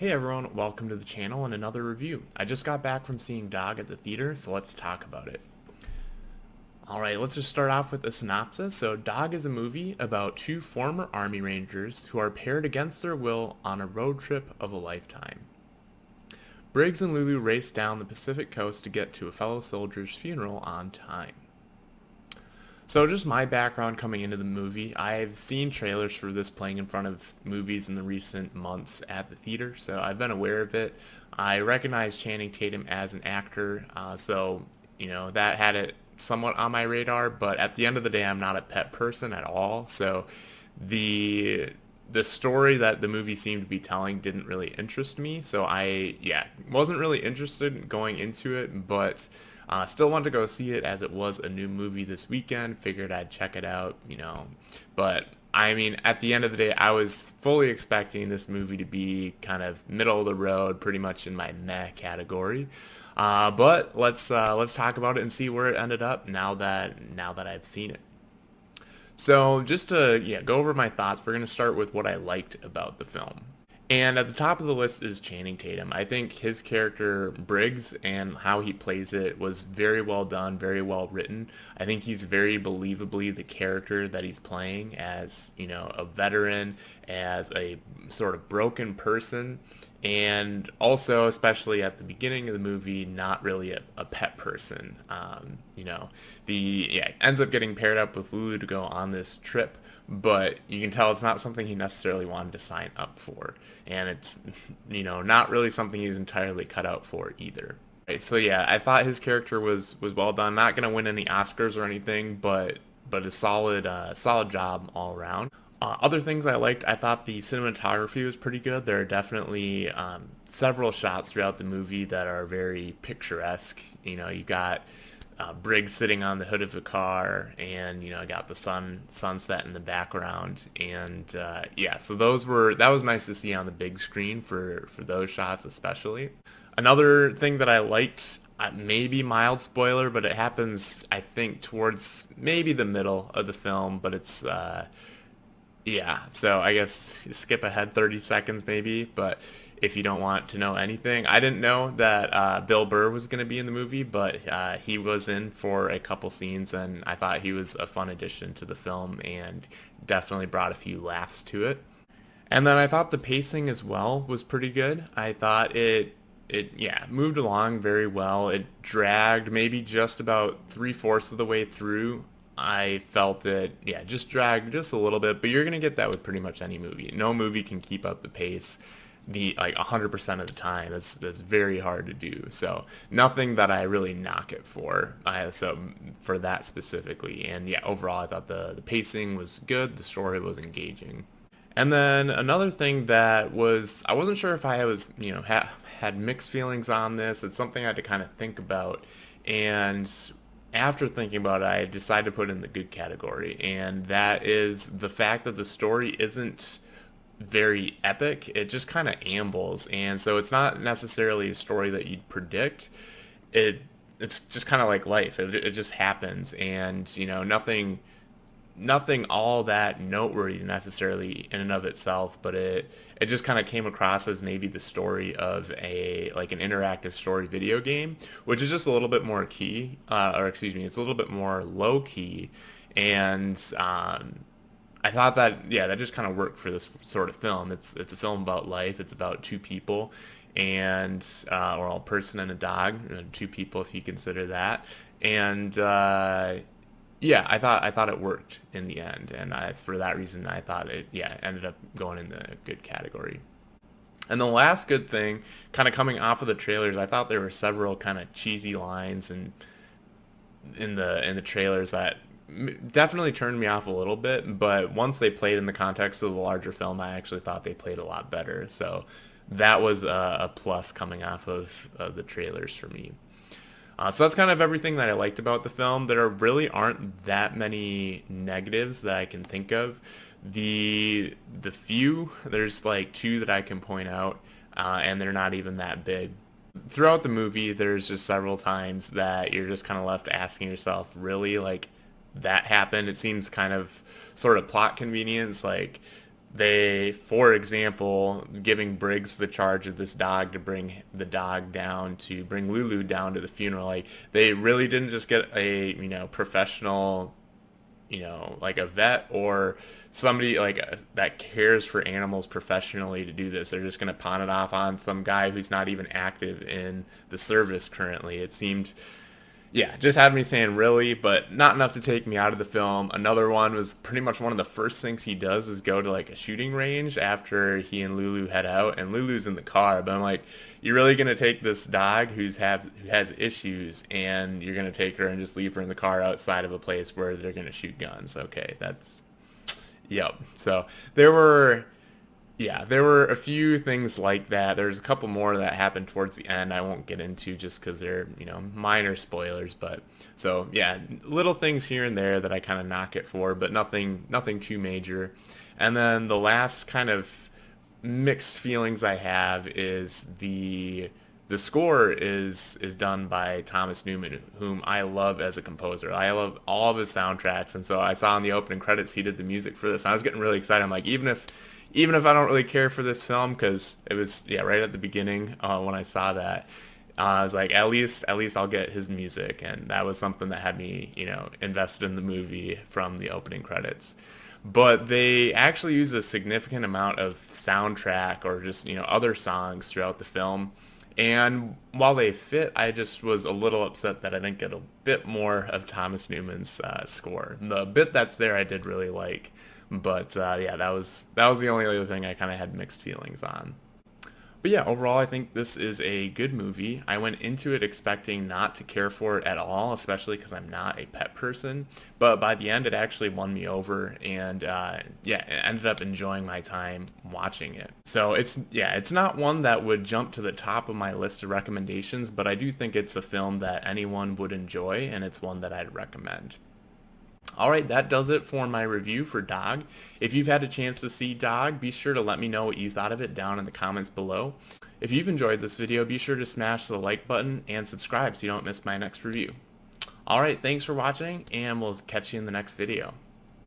Hey everyone, welcome to the channel and another review. I just got back from seeing Dog at the theater, so let's talk about it. Alright, let's just start off with a synopsis. So Dog is a movie about two former Army Rangers who are paired against their will on a road trip of a lifetime. Briggs and Lulu race down the Pacific coast to get to a fellow soldier's funeral on time. So just my background coming into the movie, I've seen trailers for this playing in front of movies in the recent months at the theater, so I've been aware of it. I recognize Channing Tatum as an actor, so that had it somewhat on my radar, but at the end of the day, I'm not a pet person at all, so the the story that the movie seemed to be telling didn't really interest me, so wasn't really interested in going into it, but still wanted to go see it as it was a new movie this weekend. Figured I'd check it out. But I mean, at the end of the day, I was fully expecting this movie to be kind of middle of the road, pretty much in my meh category. But let's talk about it and see where it ended up now that I've seen it. So just to go over my thoughts, we're going to start with what I liked about the film. And at the top of the list is Channing Tatum. I think his character Briggs and how he plays it was very well done, very well written. I think he's very believably the character that he's playing as, a veteran, as a sort of broken person, and also, especially at the beginning of the movie, not really a pet person. Ends up getting paired up with Lulu to go on this trip, but you can tell it's not something he necessarily wanted to sign up for, and it's not really something he's entirely cut out for either. Right, so yeah, I thought his character was well done. Not gonna win any Oscars or anything, but a solid job all around. Other things I liked, I thought the cinematography was pretty good. There are definitely several shots throughout the movie that are very picturesque. You got Briggs sitting on the hood of a car, and I got the sunset in the background, and so that was nice to see on the big screen for those shots especially. Another thing that I liked, maybe mild spoiler, but it happens I think towards maybe the middle of the film, but it's so I guess skip ahead 30 seconds maybe, but if you don't want to know anything, I didn't know that Bill Burr was going to be in the movie, but he was in for a couple scenes, and I thought he was a fun addition to the film and definitely brought a few laughs to it. And then I thought the pacing as well was pretty good. I thought it moved along very well. It dragged maybe just about three-fourths of the way through. I felt it, just dragged just a little bit, but you're gonna get that with pretty much any movie. No movie can keep up the pace 100% of the time. That's very hard to do. So nothing that I really knock it for. So for that specifically, and overall I thought the pacing was good. The story was engaging. And then another thing that was, I wasn't sure if I was, had mixed feelings on this. It's something I had to kind of think about. And after thinking about it, I decided to put it in the good category. And that is the fact that the story isn't very epic. It just kind of ambles. And so it's not necessarily a story that you'd predict. It's just kind of like life. It just happens. And, nothing all that noteworthy necessarily in and of itself, but it just kind of came across as maybe the story of an interactive story video game, which is just a little bit more it's a little bit more low key, and I thought that just kind of worked for this sort of film. It's a film about life. It's about two people, and or a person and a dog, two people if you consider that, and I thought it worked in the end, and for that reason, I thought it ended up going in the good category. And the last good thing, kind of coming off of the trailers, I thought there were several kind of cheesy lines and in the trailers that definitely turned me off a little bit. But once they played in the context of the larger film, I actually thought they played a lot better. So that was a plus coming off of the trailers for me. So that's kind of everything that I liked about the film. There really aren't that many negatives that I can think of. There's like two that I can point out, and they're not even that big. Throughout the movie, there's just several times that you're just kind of left asking yourself, really, like, that happened? It seems kind of sort of plot convenience, like they, for example, giving Briggs the charge of this dog to bring the dog down, to bring Lulu down to the funeral, like they really didn't just get a, professional, like a vet or somebody like that cares for animals professionally to do this. They're just going to pawn it off on some guy who's not even active in the service currently. It seemed, yeah, just had me saying really, but not enough to take me out of the film. Another one was pretty much one of the first things he does is go to like a shooting range after he and Lulu head out, and Lulu's in the car. But I'm like, you're really gonna take this dog who has issues, and you're gonna take her and just leave her in the car outside of a place where they're gonna shoot guns? Okay, that's, yep. So there were, yeah, there were a few things like that. There's a couple more that happened towards the end I won't get into just because they're, minor spoilers. But so yeah, little things here and there that I kind of knock it for, but nothing too major. And then the last kind of mixed feelings I have is the score is done by Thomas Newman, whom I love as a composer. I love all of his soundtracks, and so I saw in the opening credits he did the music for this. And I was getting really excited. I'm like, even if I don't really care for this film, because it was, yeah, right at the beginning when I saw that, I was like, at least I'll get his music, and that was something that had me, invested in the movie from the opening credits. But they actually use a significant amount of soundtrack or just, other songs throughout the film. And while they fit, I just was a little upset that I didn't get a bit more of Thomas Newman's score. The bit that's there I did really like, but yeah, that was the only other thing I kind of had mixed feelings on. But yeah, overall, I think this is a good movie. I went into it expecting not to care for it at all, especially because I'm not a pet person. But by the end, it actually won me over, and yeah, I ended up enjoying my time watching it. So it's not one that would jump to the top of my list of recommendations, but I do think it's a film that anyone would enjoy, and it's one that I'd recommend. Alright, that does it for my review for Dog. If you've had a chance to see Dog, be sure to let me know what you thought of it down in the comments below. If you've enjoyed this video, be sure to smash the like button and subscribe so you don't miss my next review. Alright, thanks for watching, and we'll catch you in the next video.